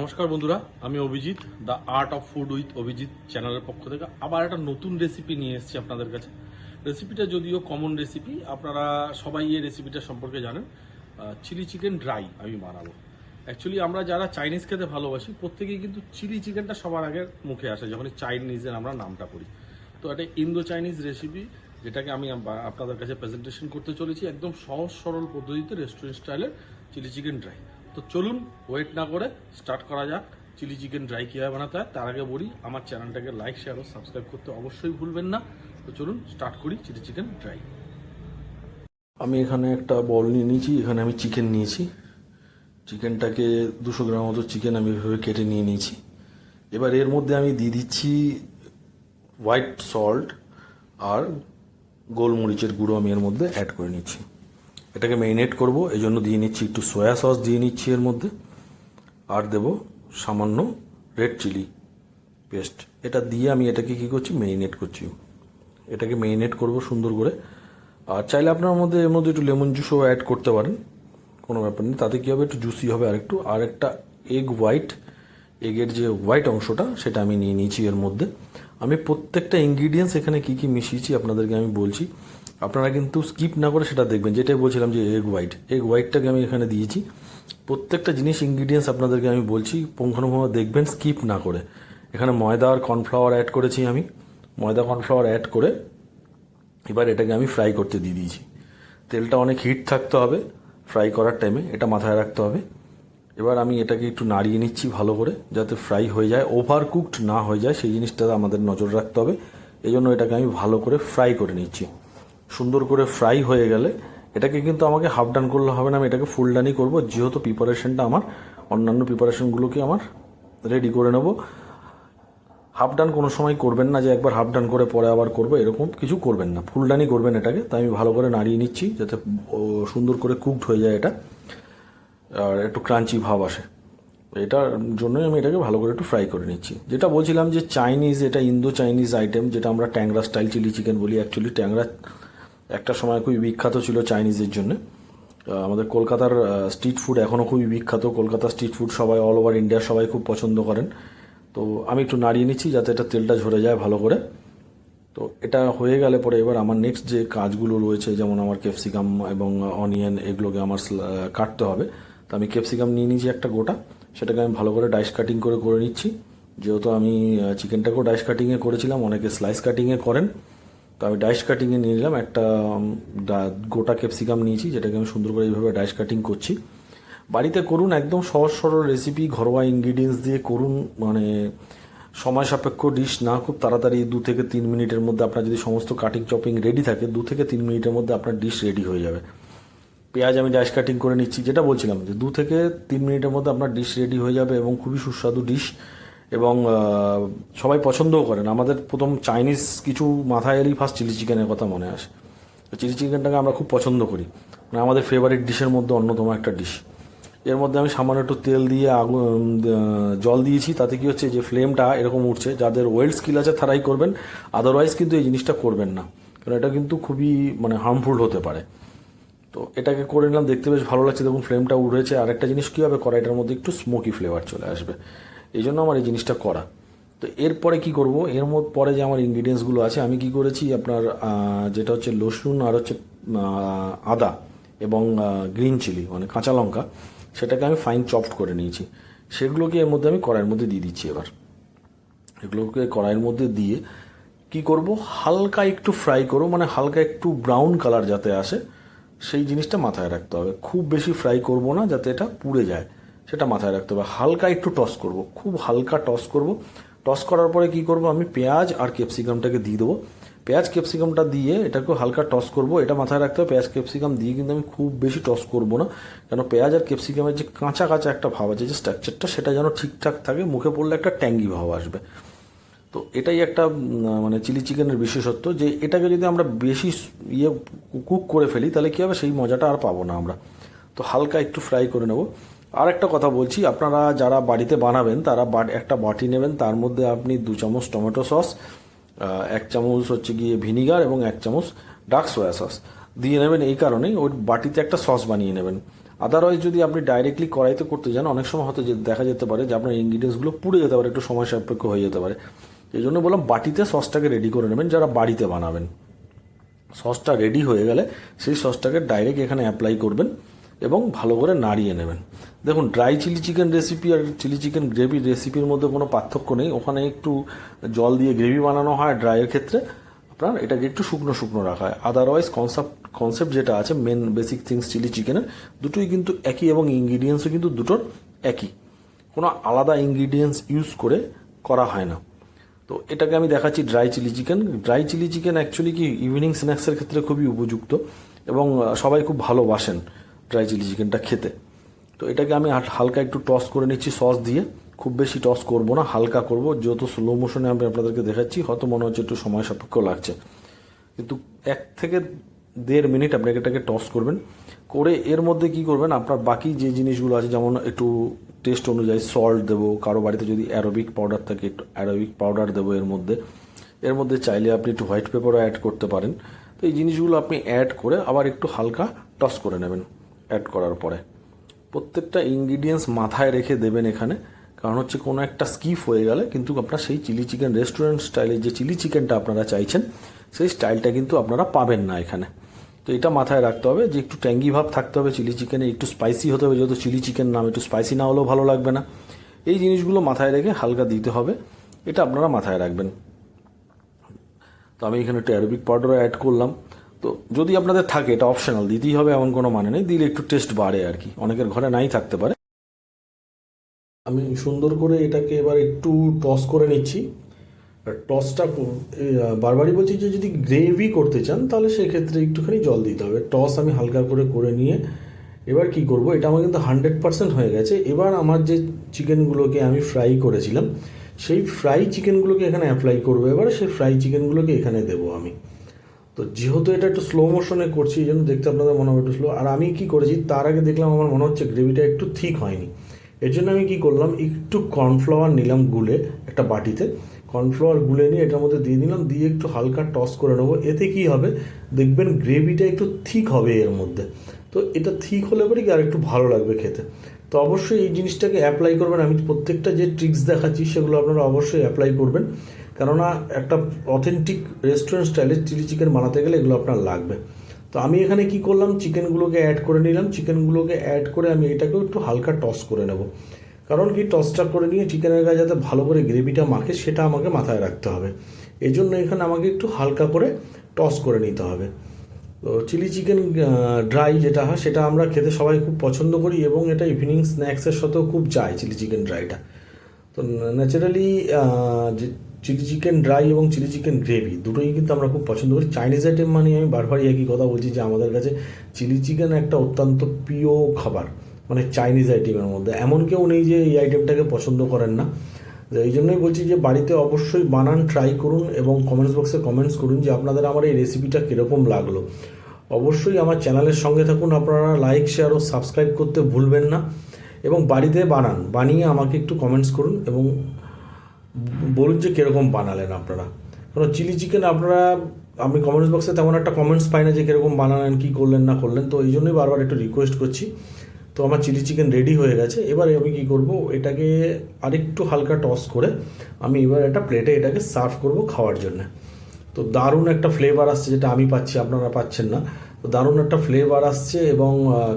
নমস্কার বন্ধুরা, আমি Abhijit, the art of food with Abhijit চ্যানেলের পক্ষ থেকে আবার একটা নতুন রেসিপি নিয়ে এসেছি আপনাদের কাছে। রেসিপিটা যদিও কমন রেসিপি, আপনারা সবাই এই রেসিপিটা সম্পর্কে জানেন। চিলি চিকেন ড্রাই আমি বানাবো। অ্যাকচুয়ালি আমরা যারা চাইনিজ খেতে ভালোবাসি প্রত্যেকেই কিন্তু চিলি চিকেনটা সবার আগে মুখে আসে যখনই চাইনিজের আমরা নামটা করি। তো এটা ইন্দো চাইনিজ রেসিপি, যেটাকে আমি আপনাদের কাছে প্রেজেন্টেশন করতে চলেছি একদম সহজ সরল পদ্ধতিতে, রেস্টুরেন্ট স্টাইলের চিলি চিকেন ড্রাই। তো চলুন ওয়েট না করে স্টার্ট করা যাক চিলি চিকেন ড্রাই কীভাবে বানাতে হয়। তার আগে বলি, আমার চ্যানেলটাকে লাইক শেয়ার ও সাবস্ক্রাইব করতে অবশ্যই ভুলবেন না। তো চলুন স্টার্ট করি চিলি চিকেন ড্রাই। আমি এখানে একটা বল নিয়ে নিয়েছি, এখানে আমি চিকেন নিয়েছি। চিকেনটাকে 200 গ্রাম মতো চিকেন আমি এভাবে কেটে নিয়ে নিয়েছি। এবার এর মধ্যে আমি দিয়ে দিচ্ছি হোয়াইট সল্ট আর গোলমরিচের গুঁড়ো, আমি এর মধ্যে অ্যাড করে নিচ্ছি। এটাকে ম্যারিনেট করব, এই জন্য দিয়ে নিচ্ছি একটু সয়া সস দিয়ে নিচ্ছি এর মধ্যে, আর দেব সামান্য রেড চিলি পেস্ট। এটা দিয়ে আমি এটাকে কী করছি, ম্যারিনেট করছি। এটাকে ম্যারিনেট করব সুন্দর করে। আর চাইলে আপনার এর মধ্যে একটু লেমন জুসও অ্যাড করতে পারেন, কোনো ব্যাপার নেই। তাতে কী হবে, একটু জুসি হবে। আর একটা এগের যে হোয়াইট অংশটা, সেটা আমি নিয়ে নিয়েছি এর মধ্যে। আমি প্রত্যেকটা ইনগ্রিডিয়েন্টস এখানে কী কী মিশিয়েছি আপনাদেরকে আমি বলছি, আপনারা কিন্তু স্কিপ না করে সেটা দেখবেন। যেটাই বলছিলাম যে এগ হোয়াইটটাকে আমি এখানে দিয়েছি। প্রত্যেকটা জিনিস ইনগ্রিডিয়েন্টস আপনাদেরকে আমি বলছি, পুঙ্খানুপুঙ্খ দেখবেন স্কিপ না করে। এখানে ময়দা আর কর্নফ্লাওয়ার অ্যাড করেছি আমি। ময়দা কর্নফ্লাওয়ার অ্যাড করে এবার এটাকে আমি ফ্রাই করতে দিয়ে দিয়েছি। তেলটা অনেক হিট থাকতে হবে ফ্রাই করার টাইমে, এটা মাথায় রাখতে হবে। এবার আমি এটাকে একটু নাড়িয়ে নিচ্ছি ভালো করে, যাতে ফ্রাই হয়ে যায়, ওভার কুকড না হয়ে যায়, সেই জিনিসটা আমাদের নজর রাখতে হবে। এই জন্য এটাকে আমি ভালো করে ফ্রাই করে নিচ্ছি। সুন্দর করে ফ্রাই হয়ে গেলে এটাকে কিন্তু আমাকে হাফ ডান করলে হবে না, আমি এটাকে ফুল ডানই করবো, যেহেতু প্রিপারেশনটা আমার অন্যান্য প্রিপারেশনগুলোকে আমার রেডি করে নেব। হাফ ডান কোনো সময় করবেন না, যে একবার হাফ ডান করে পরে আবার করবো, এরকম কিছু করবেন না, ফুল ডানই করবেন এটাকে। তাই আমি ভালো করে নাড়িয়ে নিচ্ছি, যাতে সুন্দর করে কুকড হয়ে যায় এটা, আর একটু ক্রাঞ্চি ভাব আসে। এটার জন্যই আমি এটাকে ভালো করে একটু ফ্রাই করে নিচ্ছি। যেটা বলছিলাম যে চাইনিজ, এটা ইন্দো চাইনিজ আইটেম, যেটা আমরা ট্যাংরা স্টাইল চিলি চিকেন বলি। অ্যাকচুয়ালি ট্যাংরা একটা সময় খুবই বিখ্যাত ছিল চাইনিজের জন্য। আমাদের কলকাতার স্ট্রিট ফুড এখনও খুবই বিখ্যাত। কলকাতার স্ট্রিট ফুড সবাই অল ওভার ইন্ডিয়ার সবাই খুব পছন্দ করেন। তো আমি একটু নাড়িয়ে নিচ্ছি যাতে এটা তেলটা ঝরে যায় ভালো করে। তো এটা হয়ে গেলে পরে এবার আমার নেক্সট যে কাজগুলো রয়েছে, যেমন আমার ক্যাপসিকাম এবং অনিয়ন, এগুলোকে আমার কাটতে হবে। তো আমি ক্যাপসিকাম নিয়ে নিয়েছি একটা গোটা, সেটাকে আমি ভালো করে ডাইস কাটিং করে নিচ্ছি। যেহেতু আমি চিকেনটাকেও ডাইস কাটিংয়ে করেছিলাম, অনেকে স্লাইস কাটিংয়ে করেন, তো আমি ডাইস কাটিংয়ে নিয়ে নিলাম একটা গোটা ক্যাপসিকাম নিয়েছি, যেটাকে আমি সুন্দর করে এইভাবে ডাইস কাটিং করছি। বাড়িতে করুন, একদম সহজ সরল রেসিপি, ঘরোয়া ইনগ্রিডিয়েন্টস দিয়ে করুন, মানে সময় সাপেক্ষ ডিশ না, খুব তাড়াতাড়ি 2 থেকে 3 মিনিটের মধ্যে আপনার যদি সমস্ত কাটিং চপিং রেডি থাকে, 2 থেকে 3 মিনিটের মধ্যে আপনার ডিশ রেডি হয়ে যাবে। পেঁয়াজ আমি ডাইস কাটিং করে নিচ্ছি, যেটা বলছিলাম যে 2 থেকে 3 মিনিটের মধ্যে আপনার ডিশ রেডি হয়ে যাবে, এবং খুবই সুস্বাদু ডিশ, এবং সবাই পছন্দও করেন। আমাদের প্রথম চাইনিজ কিছু মাথায় এলেই ফার্স্ট চিলি চিকেনের কথা মনে আসে। চিলি চিকেনটাকে আমরা খুব পছন্দ করি, মানে আমাদের ফেভারিট ডিশের মধ্যে অন্যতম একটা ডিশ। এর মধ্যে আমি সামান্য একটু তেল দিয়ে জল দিয়েছি। তাতে কি হচ্ছে, যে ফ্লেমটা এরকম উঠছে, যাদের ওয়েল্ড স্কিল আছে তারাই করবেন, আদারওয়াইজ কিন্তু এই জিনিসটা করবেন না, কারণ এটা কিন্তু খুবই হার্মফুল হতে পারে। তো এটাকে করে নিলাম, দেখতে বেশ ভালো লাগছে, দেখুন ফ্লেমটা উঠেছে। আর একটা জিনিস কী হবে, কড়াইটার মধ্যে একটু স্মোকি ফ্লেভার চলে আসবে, এই জন্য আমার এই জিনিসটা করা। তো এরপরে কি করব, এর মধ্যে পরে যে আমার ইনগ্রিডিয়েন্টসগুলো আছে, আমি কি করেছি আপনার যেটা হচ্ছে রসুন আর হচ্ছে আদা এবং গ্রিন চিলি মানে কাঁচা লঙ্কা, সেটাকে আমি ফাইন চপড করে নিয়েছি। সেগুলোকে এর মধ্যে আমি কড়াইয়ের মধ্যে দিয়ে দিচ্ছি। এবার এগুলোকে কড়াইয়ের মধ্যে দিয়ে কি করব, হালকা একটু ফ্রাই করব, মানে হালকা একটু ব্রাউন কালার যাতে আসে, সেই জিনিসটা মাথায় রাখতে হবে। খুব বেশি ফ্রাই করব না, যাতে এটা পুড়ে যায়, সেটা মাথায় রাখতে হবে। হালকা একটু টস করব, খুব হালকা টস করব। টস করার পরে কি করব, আমি পেঁয়াজ আর ক্যাপসিকামটাকে দিয়ে দেবো। পেঁয়াজ ক্যাপসিকামটা দিয়ে এটাকে হালকা টস করব, এটা মাথায় রাখতে হবে। পেঁয়াজ ক্যাপসিকাম দিয়ে কিন্তু আমি খুব বেশি টস করব না, কেন পেঁয়াজ আর ক্যাপসিকামের যে কাঁচা কাঁচা একটা ভাব আছে, যে স্ট্রাকচারটা, সেটা যেন ঠিকঠাক থাকে, মুখে পড়লে একটা ট্যাঙ্গি ভাব আসবে। তো এটাই একটা মানে চিলি চিকেনের বিশেষত্ব, যে এটাকে যদি আমরা বেশি কুক করে ফেলি, তাহলে কী হবে, সেই মজাটা আর পাবো না আমরা। তো হালকা একটু ফ্রাই করে নেব। আর একটা কথা বলছি, আপনারা যারা বাড়িতে বানাবেন তারা একটা বাটি নেবেন, তার মধ্যে আপনি 2 চামচ টমেটো সস, 1 চামচ হচ্ছে গিয়ে ভিনিগার এবং 1 চামচ ডার্ক সয়া সস দিয়ে নেবেন। এই কারণেই ওই বাটিতে একটা সস বানিয়ে নেবেন। আদারওয়াইজ যদি আপনি ডাইরেক্টলি কড়াইতে করতে যান অনেক সময় হয়তো দেখা যেতে পারে যে আপনার ইনগ্রিডিয়েন্টসগুলো পুড়ে যেতে পারে, একটু সময় সাপেক্ষ হয়ে যেতে পারে। এই জন্য বললাম বাটিতে সসটাকে রেডি করে নেবেন যারা বাড়িতে বানাবেন। সসটা রেডি হয়ে গেলে সেই সসটাকে ডাইরেক্ট এখানে অ্যাপ্লাই করবেন এবং ভালো করে নাড়িয়ে নেবেন। দেখুন, ড্রাই চিলি চিকেন রেসিপি আর চিলি চিকেন গ্রেভির রেসিপির মধ্যে কোনো পার্থক্য নেই। ওখানে একটু জল দিয়ে গ্রেভি বানানো হয়, ড্রাইয়ের ক্ষেত্রে আপনার এটাকে একটু শুকনো শুকনো রাখা হয়। আদারওয়াইজ কনসেপ্ট যেটা আছে, মেন বেসিক থিংস চিলি চিকেনের দুটোই কিন্তু একই এবং ইনগ্রিডিয়েন্টসও কিন্তু দুটোর একই, কোনো আলাদা ইনগ্রিডিয়েন্টস ইউজ করে করা হয় না। তো এটাকে আমি দেখাচ্ছি dry chilli chicken. Dry chilli chicken actually কি ইভিনিং স্ন্যাক্সের ক্ষেত্রে খুবই উপযুক্ত এবং সবাই খুব ভালোবাসেন ড্রাই চিলি চিকেনটা খেতে। তো এটাকে আমি হালকা একটু টস করে নিচ্ছি সস দিয়ে, খুব বেশি টস করব না, হালকা করব। যেহেতু স্লো মোশনে আমি আপনাদেরকে দেখাচ্ছি, হয়তো মনে হচ্ছে একটু সময় সাপেক্ষ লাগছে, কিন্তু 1 থেকে 1.5 মিনিট আপনি এটাকে টস করবেন। করে এর মধ্যে কি করবেন, আপনার বাকি যে জিনিসগুলো আছে, যেমন একটু টেস্ট অনুযায়ী সল্ট দেবো, কারো বাড়িতে যদি অ্যারোবিক পাউডার থাকে একটু অ্যারোবিক পাউডার দেবো এর মধ্যে চাইলে আপনি একটু হোয়াইট পেপারও অ্যাড করতে পারেন। তো এই জিনিসগুলো আপনি অ্যাড করে আবার একটু হালকা টস করে নেবেন। অ্যাড করার পরে প্রত্যেকটা ইনগ্রিডিয়েন্টস মাথায় রেখে দেবেন এখানে, কারণ হচ্ছে কোনো একটা স্কিপ হয়ে গেলে কিন্তু আপনার সেই চিলি চিকেন রেস্টুরেন্ট স্টাইলের যে চিলি চিকেনটা আপনারা চাইছেন সেই স্টাইলটা কিন্তু আপনারা পাবেন না এখানে। তো এটা মাথায় রাখতে হবে যে একটু ট্যাঙ্গি ভাব থাকতে হবে চিলি চিকেনে, একটু স্পাইসি হতে হবে, যেহেতু চিলি চিকেন নাম, একটু স্পাইসি না হলেও ভালো লাগবে না। এই জিনিসগুলো মাথায় রেখে হালকা দিতে হবে, এটা আপনারা মাথায় রাখবেন। তো আমি এখানে একটু অ্যারোবিক পাউডারও অ্যাড করলাম। তো যদি আপনাদের থাকে, এটা অপশনাল, দিতেই হবে এমন কোনো মানে নেই, দিলে একটু টেস্ট বাড়ে আর কি, অনেকের ঘরে নাই থাকতে পারে। আমি সুন্দর করে এটাকে এবার একটু টস করে নিচ্ছি। টসটা বারবারই বলছি যে যদি গ্রেভি করতে চান তাহলে সেক্ষেত্রে একটুখানি জল দিতে হবে। টস আমি হালকা করে নিয়ে এবার কি করব, এটা আমার কিন্তু 100% হয়ে গেছে। এবার আমার যে চিকেনগুলোকে আমি ফ্রাই করেছিলাম সেই ফ্রাই চিকেনগুলোকে এখানে অ্যাপ্লাই করবো। এবার সেই ফ্রাই চিকেনগুলোকে এখানে দেবো আমি। তো যেহেতু এটা একটু স্লো মোশনে করছি, এই জন্য দেখতে আপনাদের মনে হবে একটু স্লো। আর আমি কি করেছি, তার আগে দেখলাম আমার মনে হচ্ছে গ্রেভিটা একটু থিক হয়নি। এর জন্য আমি কি করলাম, একটু কর্নফ্লাওয়ার নিলাম গুলে, একটা বাটিতে কর্নফ্লাওয়ার গুলে নিয়ে এটার মধ্যে দিয়ে দিলাম, দিয়ে একটু হালকা টস করে নেবো। এতে কি হবে দেখবেন, গ্রেভিটা একটু থিক হবে এর মধ্যে। তো এটা থিক হলে পরে কি আর একটু ভালো লাগবে খেতে। তো অবশ্যই এই জিনিসটাকে অ্যাপ্লাই করবেন। আমি প্রত্যেকটা যে ট্রিক্স দেখাচ্ছি সেগুলো আপনারা অবশ্যই অ্যাপ্লাই করবেন, কেননা একটা অথেন্টিক রেস্টুরেন্ট স্টাইলের চিলি চিকেন বানাতে গেলে এগুলো আপনার লাগবে। তো আমি এখানে কি করলাম, চিকেনগুলোকে অ্যাড করে নিলাম। চিকেনগুলোকে অ্যাড করে আমি এটাকেও একটু হালকা টস করে নেব, কারণ কি টসটা করে নিয়ে চিকেনের গায়ে যাতে ভালো করে গ্রেভিটা মাখে সেটা আমাকে মাথায় রাখতে হবে। এই জন্য এখানে আমাকে একটু হালকা করে টস করে নিতে হবে। তো চিলি চিকেন ড্রাই যেটা হয় সেটা আমরা খেতে সবাই খুব পছন্দ করি এবং এটা ইভিনিং স্ন্যাক্সের সাথেও খুব যায় চিলি চিকেন ড্রাইটা। তো ন্যাচারালি যে চিলি চিকেন ড্রাই এবং চিলি চিকেন গ্রেভি দুটোই কিন্তু আমরা খুব পছন্দ করি। চাইনিজ আইটেম মানে আমি বারবারই একই কথা বলছি যে আমাদের কাছে চিলি চিকেন একটা অত্যন্ত প্রিয় খাবার, মানে চাইনিজ আইটেমের মধ্যে এমন কেউ নেই যে এই আইটেমটাকে পছন্দ করেন না। এই জন্যই বলছি যে বাড়িতে অবশ্যই বানান, ট্রাই করুন এবং কমেন্টস বক্সে কমেন্টস করুন যে আপনাদের আমার এই রেসিপিটা কীরকম লাগলো। অবশ্যই আমার চ্যানেলের সঙ্গে থাকুন, আপনারা লাইক, শেয়ার ও সাবস্ক্রাইব করতে ভুলবেন না এবং বাড়িতে বানিয়ে আমাকে একটু কমেন্টস করুন এবং বলুন যে কীরকম বানালেন আপনারা। কারণ চিলি চিকেন আমি কমেন্টস বক্সে তেমন একটা কমেন্টস পাই না যে কীরকম বানালেন, কী করলেন না করলেন। তো এই জন্যই বারবার একটু রিকোয়েস্ট করছি। তো আমার চিলি চিকেন রেডি হয়ে গেছে। এবারে আমি কী করব, এটাকে আরেকটু হালকা টস করে আমি এবার একটা প্লেটে এটাকে সার্ভ করব খাওয়ার জন্য। তো দারুণ একটা ফ্লেভার আসছে, যেটা আমি পাচ্ছি, আপনারা পাচ্ছেন না। তো দারুণ একটা ফ্লেভার আসছে এবং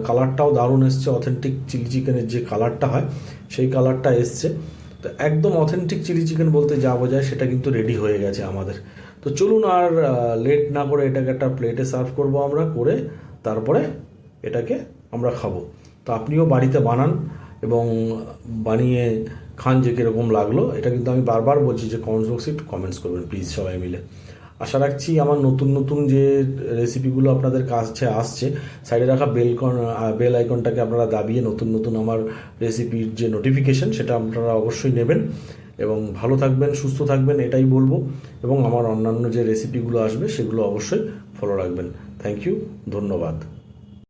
কালারটাও দারুণ এসছে। অথেন্টিক চিলি চিকেনের যে কালারটা হয় সেই কালারটা এসছে। তো একদম অথেন্টিক চিলি চিকেন বলতে যা বোঝায় সেটা কিন্তু রেডি হয়ে গেছে আমাদের। তো চলুন আর লেট না করে এটাকে একটা প্লেটে সার্ভ করব আমরা, করে তারপরে এটাকে আমরা খাবো। তো আপনিও বাড়িতে বানান এবং বানিয়ে খান যে কীরকম লাগলো। এটা কিন্তু আমি বারবার বলছি যে কমেন্টস বক্সে একটু কমেন্টস করবেন প্লিজ সবাই মিলে। আশা রাখছি আমার নতুন নতুন যে রেসিপিগুলো আপনাদের কাছে আসছে, সাইডে রাখা বেল আইকনটাকে আপনারা দাবিয়ে নতুন নতুন আমার রেসিপির যে নোটিফিকেশন সেটা আপনারা অবশ্যই নেবেন এবং ভালো থাকবেন, সুস্থ থাকবেন এটাই বলবো। এবং আমার অন্যান্য যে রেসিপিগুলো আসবে সেগুলো অবশ্যই ফলো রাখবেন। থ্যাংক ইউ, ধন্যবাদ।